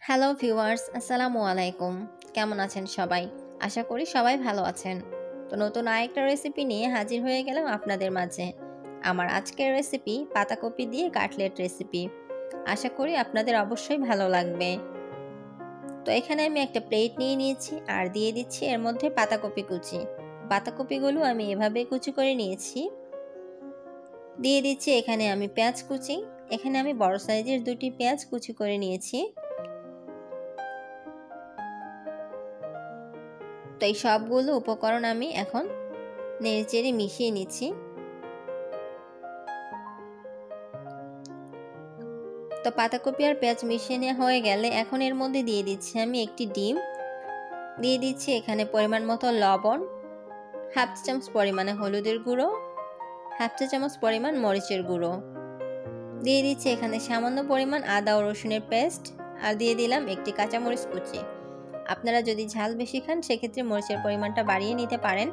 Hello viewers, আসসালামু আলাইকুম। কেমন আছেন সবাই? আশা করি সবাই ভালো আছেন। তো নতুন আরেকটা রেসিপি নিয়ে হাজির হয়ে গেলাম আপনাদের মাঝে। আমার আজকের রেসিপি পাতাকপি দিয়ে কাটলেট রেসিপি। আশা করি আপনাদের অবশ্যই ভালো লাগবে। তো এখানে আমি একটা প্লেট নিয়ে নিয়েছি আর দিয়ে দিচ্ছি এর মধ্যে পাতাকপি কুচি। পাতাকপিগুলো আমি এভাবে কুচি করে নিয়েছি। দিয়ে দিচ্ছি এখানে আমি পেঁয়াজ কুচি। এখানে আমি বড় সাইজের 2টি পেঁয়াজ কুচি করে নিয়েছি। তো এই সবগুলো উপকরণ আমি এখন নেড়েচেড়ে মিশিয়ে নিচ্ছি। তো পাতাকপি আর পেঁয়াজ মিশিয়ে নেওয়া হয়ে গেলে এখন এর মধ্যে দিয়ে দিচ্ছি আমি একটি ডিম, দিয়ে দিচ্ছি এখানে পরিমাণ মতো লবণ, হাফ চা চামচ পরিমাণে হলুদের গুঁড়ো, হাফ চা চামচ পরিমাণ মরিচের গুঁড়ো, দিয়ে দিচ্ছি এখানে সামান্য পরিমাণ আদা ও রসুনের পেস্ট, আর দিয়ে দিলাম একটি কাঁচামরিচ কুচি। আপনারা যদি ঝাল বেশি খান সেক্ষেত্রে মরিচের পরিমাণটা বাড়িয়ে নিতে পারেন।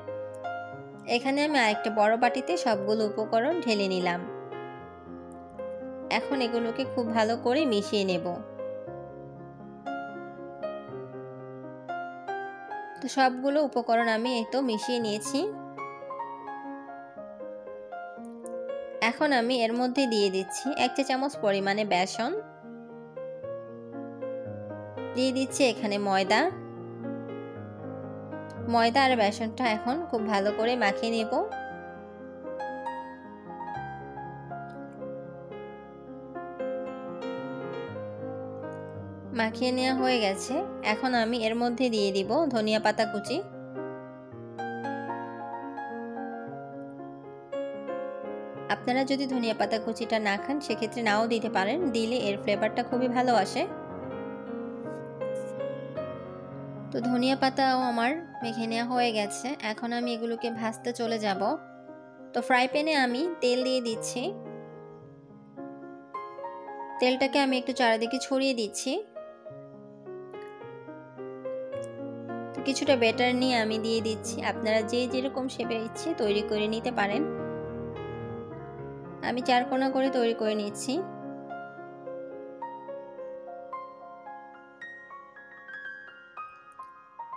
এখানে আমি আরেকটা বড় বাটিতে সবগুলো উপকরণ ঢেলে নিলাম। এখন এগুলোকে খুব ভালো করে মিশিয়ে নেব। তো সবগুলো উপকরণ আমি এই তো মিশিয়ে নিয়েছি। এখন আমি এর মধ্যে দিয়ে দিচ্ছি 1 চা চামচ পরিমাণে বেসন, দিয়ে দিচ্ছি এখানে ময়দা আর বেসনটা এখন খুব ভালো করে মাখিয়ে নেব। মাখিয়ে নেওয়া হয়ে গেছে। এখন আমি এর মধ্যে দিয়ে দিব ধনিয়া পাতা কুচি। আপনারা যদি ধনিয়া পাতা কুচিটা না খান সেক্ষেত্রে নাও দিতে পারেন, দিলে এর ফ্লেভারটা খুবই ভালো আসে। তো ধনিয়া পাতাও আমার মেখে নেওয়া হয়ে গেছে। এখন আমি এগুলোকে ভাজতে চলে যাব। তো ফ্রাই প্যানে আমি তেল দিয়ে দিচ্ছি। তেলটাকে আমি একটু চারিদিকে ছড়িয়ে দিচ্ছি। তো কিছুটা ব্যাটার নিয়ে আমি দিয়ে দিচ্ছি। আপনারা যে যেরকম শেপের ইচ্ছে তৈরি করে নিতে পারেন। আমি 4 কোণা করে তৈরি করে নিচ্ছি।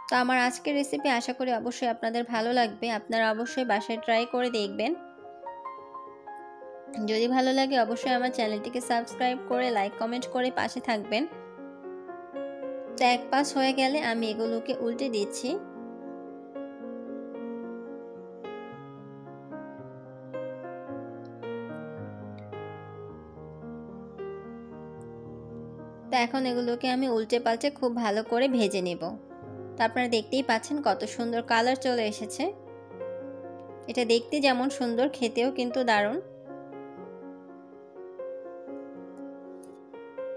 তো আমার আজকের রেসিপি আশা করি অবশ্যই আপনাদের ভালো লাগবে। আপনারা অবশ্যই বাসায় ট্রাই করে দেখবেন। যদি ভালো লাগে অবশ্যই আমার চ্যানেলটিকে সাবস্ক্রাইব করে লাইক কমেন্ট করে পাশে থাকবেন। তো এক পাশ হয়ে গেলে আমি এগুলোকে উল্টে দিচ্ছি। তো এখন এগুলোকে আমি উল্টে পাল্টে খুব ভালো করে ভেজে নেব। তো আপনারা দেখতেই পাচ্ছেন কত সুন্দর কালার চলে এসেছে। এটা দেখতে যেমন সুন্দর, খেতেও কিন্তু দারুণ।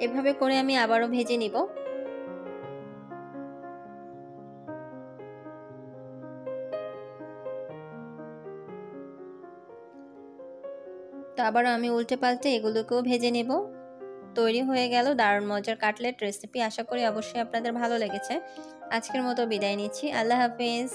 এভাবে করে আমি আবারও ভেজে নিব। তো আবারও আমি উল্টে পাল্টে এগুলোকেও ভেজে নেব। তৈরি হয়ে গেল দারুণ মজার কাটলেট রেসিপি। আশা করি অবশ্যই আপনাদের ভালো লেগেছে। আজকের মতো বিদায় নিচ্ছি। আল্লাহ হাফেজ।